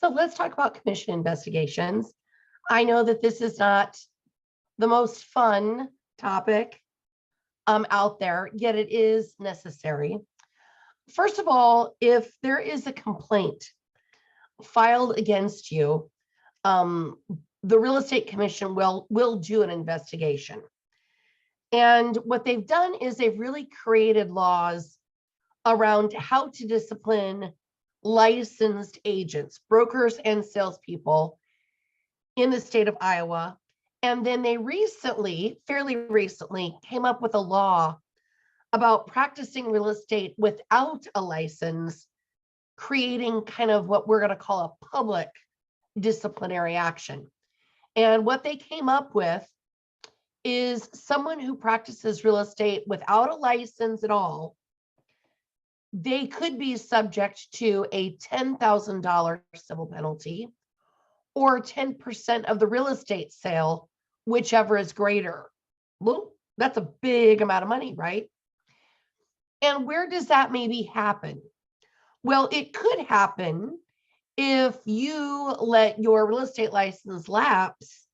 So let's talk about commission investigations. I know that this is not the most fun topic out there, yet it is necessary. First of all, if there is a complaint filed against you, the real estate commission will do an investigation. And what they've done is they've really created laws around how to discipline licensed agents, brokers, and salespeople in the state of Iowa. And then they fairly recently, came up with a law about practicing real estate without a license, creating kind of what we're going to call a public disciplinary action. And what they came up with is someone who practices real estate without a license at all, they could be subject to a $10,000 civil penalty or 10% of the real estate sale, whichever is greater. Well, that's a big amount of money, right? And where does that maybe happen? Well, it could happen if you let your real estate license lapse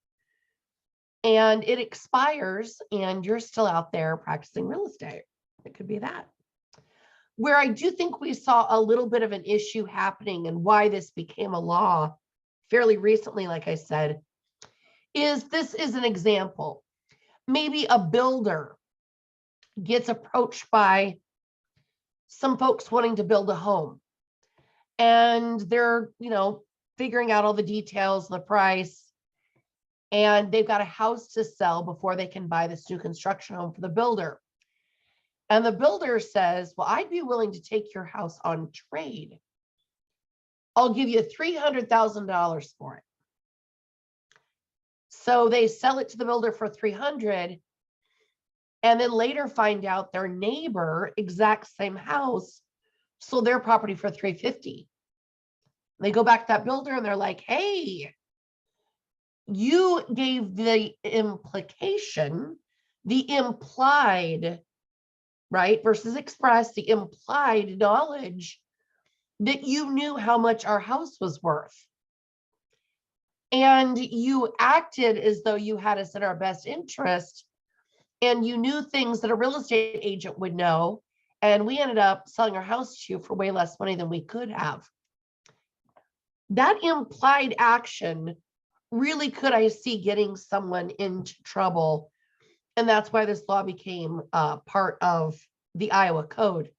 and it expires and you're still out there practicing real estate. It could be that. Where I do think we saw a little bit of an issue happening and why this became a law fairly recently, like I said, is this is an example. Maybe a builder gets approached by some folks wanting to build a home, and they're, figuring out all the details, the price, and they've got a house to sell before they can buy this new construction home for the builder. And the builder says, well, I'd be willing to take your house on trade. I'll give you $300,000 for it. So they sell it to the builder for $300,000, and then later find out their neighbor, exact same house, sold their property for $350,000. They go back to that builder and they're like, hey, you gave the implication, the implied, right, versus express, the implied knowledge that you knew how much our house was worth. And you acted as though you had us in our best interest, and you knew things that a real estate agent would know. And we ended up selling our house to you for way less money than we could have. That implied action really could, I see, getting someone into trouble. And that's why this law became part of the Iowa Code.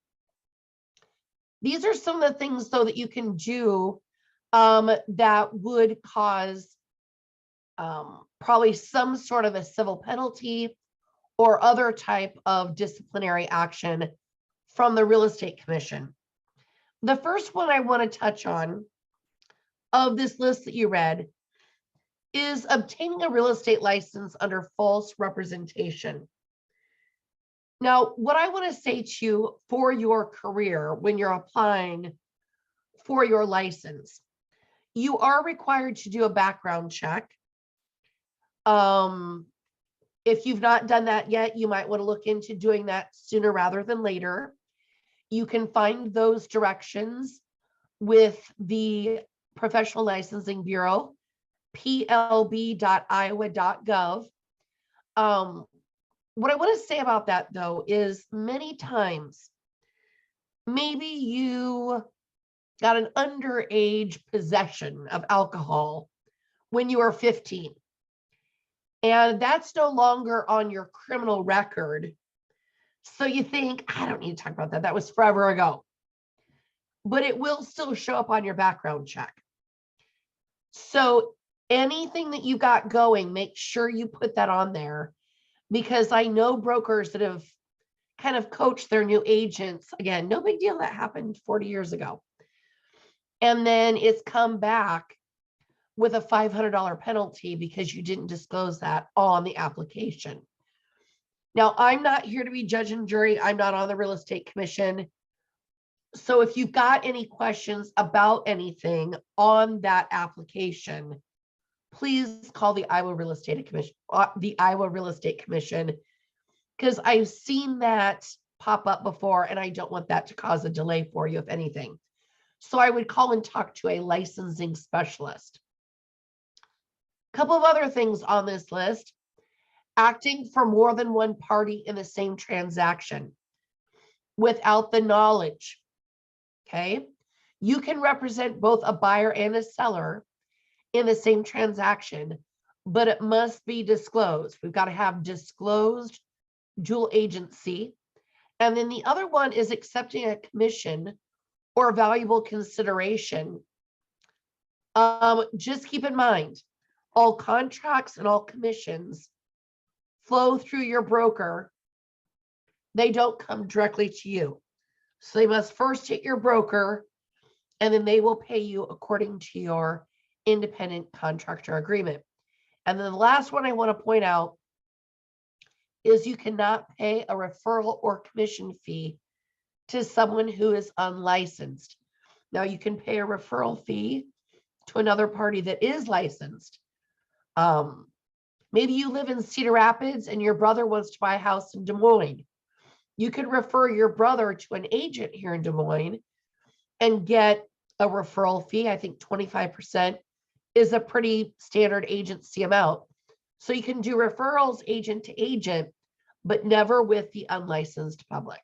These are some of the things, though, that you can do that would cause probably some sort of a civil penalty or other type of disciplinary action from the real estate commission. The first one I want to touch on of this list that you read is obtaining a real estate license under false representation. Now, what I want to say to you for your career when you're applying for your license, you are required to do a background check. If you've not done that yet, you might want to look into doing that sooner rather than later. You can find those directions with the Professional Licensing Bureau, plb.iowa.gov. What I want to say about that, though, is many times, maybe you got an underage possession of alcohol when you were 15. And that's no longer on your criminal record. So you think, I don't need to talk about that. That was forever ago. But it will still show up on your background check. So anything that you got going, make sure you put that on there, because I know brokers that have kind of coached their new agents. Again, no big deal. That happened 40 years ago. And then it's come back with a $500 penalty because you didn't disclose that on the application. Now, I'm not here to be judge and jury. I'm not on the real estate commission. So if you've got any questions about anything on that application, please call the Iowa Real Estate Commission, because I've seen that pop up before, and I don't want that to cause a delay for you, if anything. So I would call and talk to a licensing specialist. A couple of other things on this list: acting for more than one party in the same transaction without the knowledge. Okay. You can represent both a buyer and a seller in the same transaction, but it must be disclosed. We've got to have disclosed dual agency. And then the other one is accepting a commission or valuable consideration. Just keep in mind, all contracts and all commissions flow through your broker. They don't come directly to you. So they must first hit your broker, and then they will pay you according to your independent contractor agreement. And then the last one I want to point out is you cannot pay a referral or commission fee to someone who is unlicensed. Now, you can pay a referral fee to another party that is licensed. Maybe you live in Cedar Rapids and your brother wants to buy a house in Des Moines. You could refer your brother to an agent here in Des Moines and get a referral fee. I think 25% is a pretty standard agency amount. So you can do referrals agent to agent, but never with the unlicensed public.